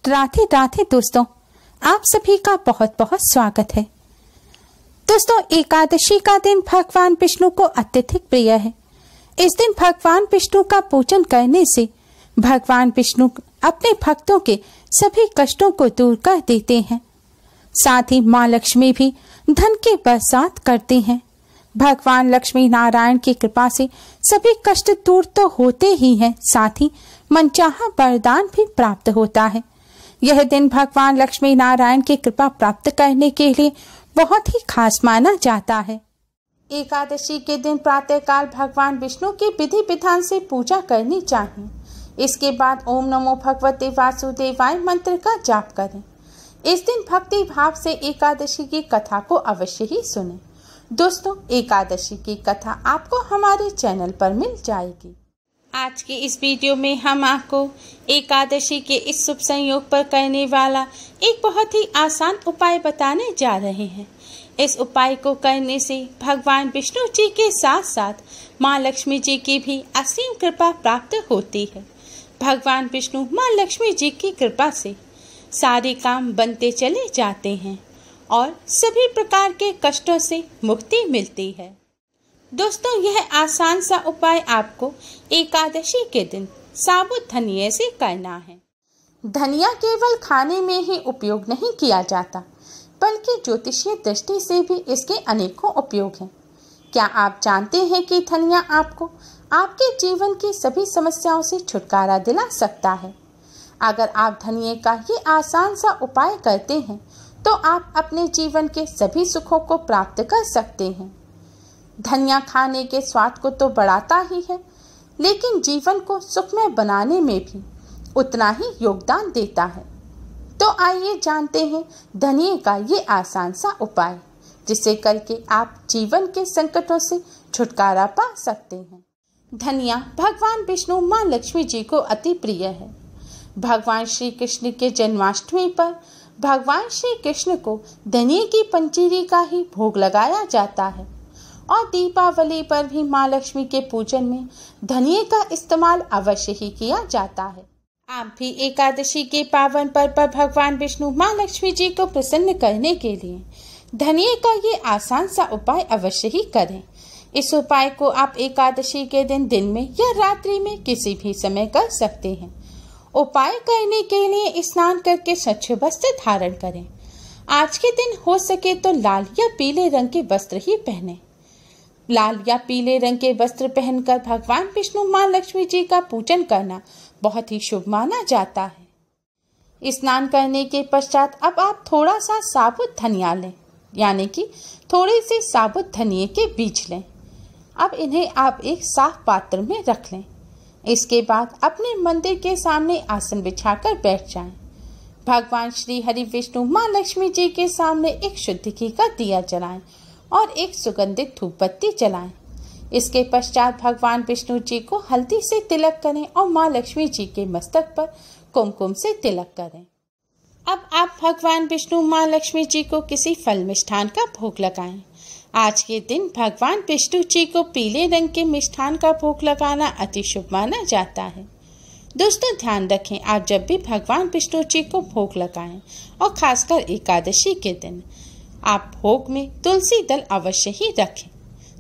राधे राधे दोस्तों, आप सभी का बहुत बहुत स्वागत है। दोस्तों, एकादशी का दिन भगवान विष्णु को अत्यधिक प्रिय है। इस दिन भगवान विष्णु का पूजन करने से भगवान विष्णु अपने भक्तों के सभी कष्टों को दूर कर देते हैं। साथ ही माँ लक्ष्मी भी धन की बरसात करते हैं। भगवान लक्ष्मी नारायण की कृपा से सभी कष्ट दूर तो होते ही हैं, साथ ही मनचाहा वरदान भी प्राप्त होता है। यह दिन भगवान लक्ष्मी नारायण की कृपा प्राप्त करने के लिए बहुत ही खास माना जाता है। एकादशी के दिन प्रातःकाल भगवान विष्णु की विधि विधान से पूजा करनी चाहिए। इसके बाद ओम नमो भगवते वासुदेवाय मंत्र का जाप करें। इस दिन भक्ति भाव से एकादशी की कथा को अवश्य ही सुनें। दोस्तों, एकादशी की कथा आपको हमारे चैनल पर मिल जाएगी। आज के इस वीडियो में हम आपको एकादशी के इस शुभ संयोग पर करने वाला एक बहुत ही आसान उपाय बताने जा रहे हैं। इस उपाय को करने से भगवान विष्णु जी के साथ साथ माँ लक्ष्मी जी की भी असीम कृपा प्राप्त होती है। भगवान विष्णु माँ लक्ष्मी जी की कृपा से सारे काम बनते चले जाते हैं और सभी प्रकार के कष्टों से मुक्ति मिलती है। दोस्तों, यह आसान सा उपाय आपको एकादशी के दिन साबुत धनिया से करना है। धनिया केवल खाने में ही उपयोग नहीं किया जाता, बल्कि ज्योतिषीय दृष्टि से भी इसके अनेकों उपयोग हैं। क्या आप जानते हैं कि धनिया आपको आपके जीवन की सभी समस्याओं से छुटकारा दिला सकता है। अगर आप धनिया का ये आसान सा उपाय करते हैं तो आप अपने जीवन के सभी सुखों को प्राप्त कर सकते हैं। धनिया खाने के स्वाद को तो बढ़ाता ही है, लेकिन जीवन को सुखमय बनाने में भी उतना ही योगदान देता है। तो आइए जानते हैं धनिया का ये आसान सा उपाय, जिसे करके आप जीवन के संकटों से छुटकारा पा सकते हैं। धनिया भगवान विष्णु माँ लक्ष्मी जी को अति प्रिय है। भगवान श्री कृष्ण के जन्माष्टमी पर भगवान श्री कृष्ण को धनिया की पंजीरी का ही भोग लगाया जाता है और दीपावली पर भी माँ लक्ष्मी के पूजन में धनिया का इस्तेमाल अवश्य ही किया जाता है। आप भी एकादशी के पावन पर्व पर भगवान विष्णु माँ लक्ष्मी जी को प्रसन्न करने के लिए धनिया का ये आसान सा उपाय अवश्य ही करें। इस उपाय को आप एकादशी के दिन में या रात्रि में किसी भी समय कर सकते हैं। उपाय करने के लिए स्नान करके स्वच्छ वस्त्र धारण करें। आज के दिन हो सके तो लाल या पीले रंग के वस्त्र ही पहने। लाल या पीले रंग के वस्त्र पहनकर भगवान विष्णु माँ लक्ष्मी जी का पूजन करना बहुत ही शुभ माना जाता है। स्नान करने के पश्चात अब आप थोड़ा सा साबुत धनिया लें, यानी कि थोड़ी सी साबुत धनिया के बीज लें। अब इन्हें आप एक साफ पात्र में रख लें। इसके बाद अपने मंदिर के सामने आसन बिछाकर बैठ जाएं। भगवान श्री हरि विष्णु माँ लक्ष्मी जी के सामने एक शुद्ध घी का दिया जलाएं और एक सुगंधित धूप बत्ती जलाएं। इसके पश्चात भगवान विष्णु जी को हल्दी से तिलक करें और माँ लक्ष्मी जी के मस्तक पर कुमकुम से तिलक करें। अब आप भगवान विष्णु माँ लक्ष्मी जी को किसी फल मिष्ठान का भोग लगाएं। आज के दिन भगवान विष्णु जी को पीले रंग के मिष्ठान का भोग लगाना अति शुभ माना जाता है। दोस्तों, ध्यान रखें, आप जब भी भगवान विष्णु जी को भोग लगाएं और खासकर एकादशी के दिन आप भोग में तुलसी दल अवश्य ही रखें।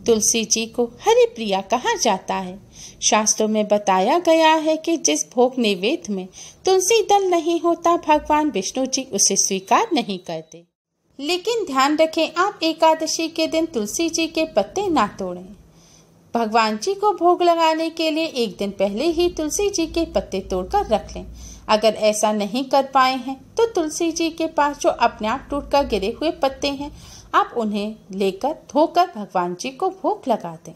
तुलसी जी को हरि प्रिया कहा जाता है। शास्त्रों में बताया गया है कि जिस भोग नैवेद्य में तुलसी दल नहीं होता, भगवान विष्णु जी उसे स्वीकार नहीं करते। लेकिन ध्यान रखें, आप एकादशी के दिन तुलसी जी के पत्ते ना तोड़ें। भगवान जी को भोग लगाने के लिए एक दिन पहले ही तुलसी जी के पत्ते तोड़कर रख लें। अगर ऐसा नहीं कर पाए हैं तो तुलसी जी के पास जो अपने आप टूटकर गिरे हुए पत्ते हैं, आप उन्हें लेकर धोकर भगवान जी को भोग लगा दें।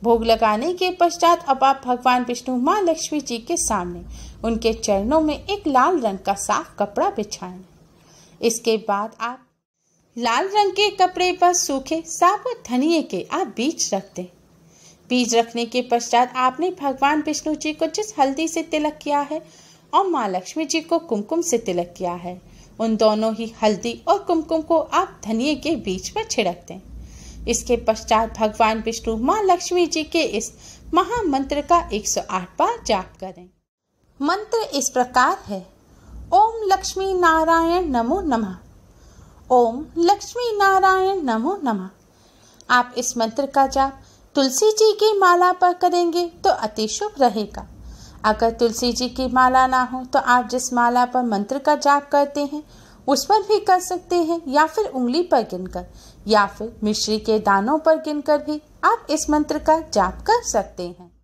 भोग लगाने के पश्चात अब आप भगवान विष्णु माँ लक्ष्मी जी के सामने उनके चरणों में एक लाल रंग का साफ कपड़ा बिछाएं। इसके बाद आप लाल रंग के कपड़े पर सूखे साबुत धनिया के आप बीज रख दें। बीज रखने के पश्चात आपने भगवान विष्णु जी को जिस हल्दी से तिलक किया है और माँ लक्ष्मी जी को कुमकुम से तिलक किया है, उन दोनों ही हल्दी और कुमकुम को आप धनिया के बीज पर छिड़क दें। इसके पश्चात भगवान विष्णु माँ लक्ष्मी जी के इस महामंत्र का 108 बार जाप करें। मंत्र इस प्रकार है: ओम लक्ष्मी नारायण नमो नमः। ओम लक्ष्मी नारायण नमो नमः। आप इस मंत्र का जाप तुलसी जी की माला पर करेंगे तो अति शुभ रहेगा। अगर तुलसी जी की माला ना हो तो आप जिस माला पर मंत्र का जाप करते हैं उस पर भी कर सकते हैं, या फिर उंगली पर गिनकर या फिर मिश्री के दानों पर गिनकर भी आप इस मंत्र का जाप कर सकते हैं।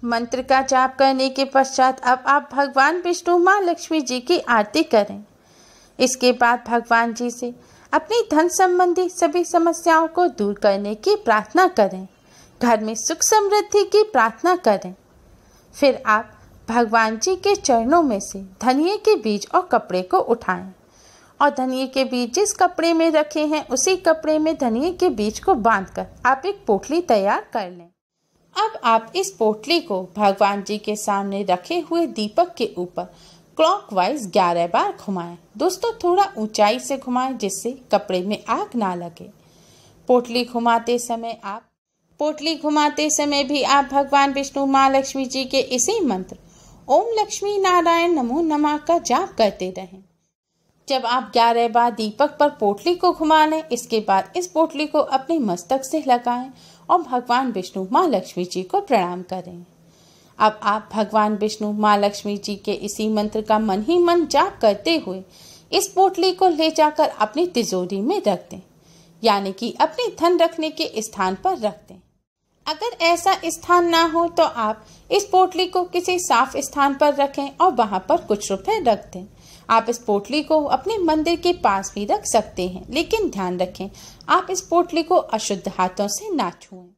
मंत्र का जाप करने के पश्चात अब आप भगवान विष्णु माँ लक्ष्मी जी की आरती करें। इसके बाद भगवान जी से अपनी धन संबंधी सभी समस्याओं को दूर करने की प्रार्थना करें, घर में सुख समृद्धि की प्रार्थना करें। फिर आप भगवान जी के चरणों में से धनिये के बीज और कपड़े को उठाएं और धनिये के बीज जिस कपड़े में रखे हैं उसी कपड़े में धनिये के बीज को बांधकर आप एक पोटली तैयार कर लें। अब आप इस पोटली को भगवान जी के सामने रखे हुए दीपक के ऊपर क्लॉकवाइज 11 बार घुमाएं। दोस्तों थोड़ा ऊंचाई से घुमाएं जिससे कपड़े में आग ना लगे। पोटली घुमाते समय भी आप भगवान विष्णु माँ लक्ष्मी जी के इसी मंत्र ओम लक्ष्मी नारायण नमो नमः का जाप करते रहें। जब आप 11 बार दीपक पर पोटली को घुमा लें, इसके बाद इस पोटली को अपने मस्तक से लगाएं और भगवान विष्णु माँ लक्ष्मी जी को प्रणाम करें। अब आप भगवान विष्णु माँ लक्ष्मी जी के इसी मंत्र का मन ही मन जाप करते हुए इस पोटली को ले जाकर अपनी तिजोरी में रख दें, यानी कि अपने धन रखने के स्थान पर रख दें। अगर ऐसा स्थान ना हो तो आप इस पोटली को किसी साफ स्थान पर रखें और वहां पर कुछ रुपए रख दें। आप इस पोटली को अपने मंदिर के पास भी रख सकते हैं, लेकिन ध्यान रखें आप इस पोटली को अशुद्ध हाथों से ना छुएं।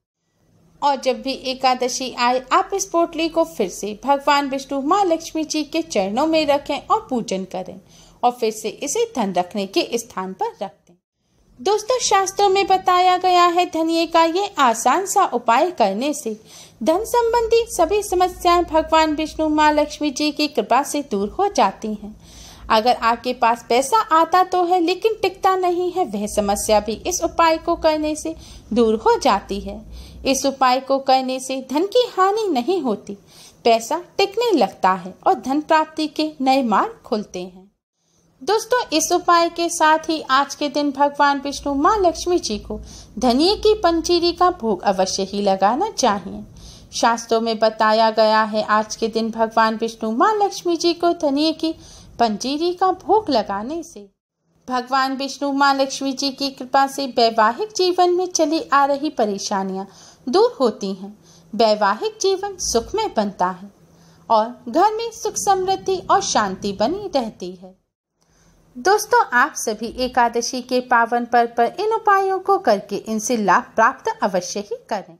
और जब भी एकादशी आए आप इस पोटली को फिर से भगवान विष्णु माँ लक्ष्मी जी के चरणों में रखें और पूजन करें और फिर से इसे धन रखने के स्थान पर रख दें। दोस्तों शास्त्रों में बताया गया है धनिये का ये आसान सा उपाय करने से धन संबंधी सभी समस्याएं भगवान विष्णु माँ लक्ष्मी जी की कृपा से दूर हो जाती हैं। अगर आपके पास पैसा आता तो है लेकिन टिकता नहीं है, वह समस्या भी इस उपाय को करने से दूर हो जाती है। इस उपाय को करने से धन की हानि नहीं होती, पैसा टिकने लगता है और धन प्राप्ति के नए मार्ग खुलते हैं। दोस्तों इस उपाय के साथ ही आज के दिन भगवान विष्णु माँ लक्ष्मी जी को धनिये की पंजीरी का भोग अवश्य ही लगाना चाहिए। शास्त्रों में बताया गया है आज के दिन भगवान विष्णु माँ लक्ष्मी जी को धनिये की पंजीरी का भोग लगाने से भगवान विष्णु माँ लक्ष्मी जी की कृपा से वैवाहिक जीवन में चली आ रही परेशानियां दूर होती हैं, वैवाहिक जीवन सुखमय बनता है और घर में सुख समृद्धि और शांति बनी रहती है। दोस्तों आप सभी एकादशी के पावन पर्व पर इन उपायों को करके इनसे लाभ प्राप्त अवश्य ही करें।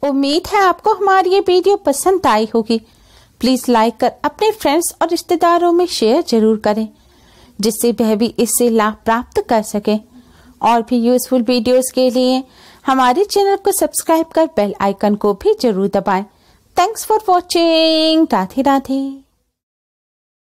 उम्मीद है आपको हमारी ये वीडियो पसंद आई होगी। प्लीज लाइक कर अपने फ्रेंड्स और रिश्तेदारों में शेयर जरूर करें, जिससे वह भी इससे लाभ प्राप्त कर सकें। और भी यूजफुल वीडियोस के लिए हमारे चैनल को सब्सक्राइब कर बेल आइकन को भी जरूर दबाएं। Thanks for watching. Radhe Radhe.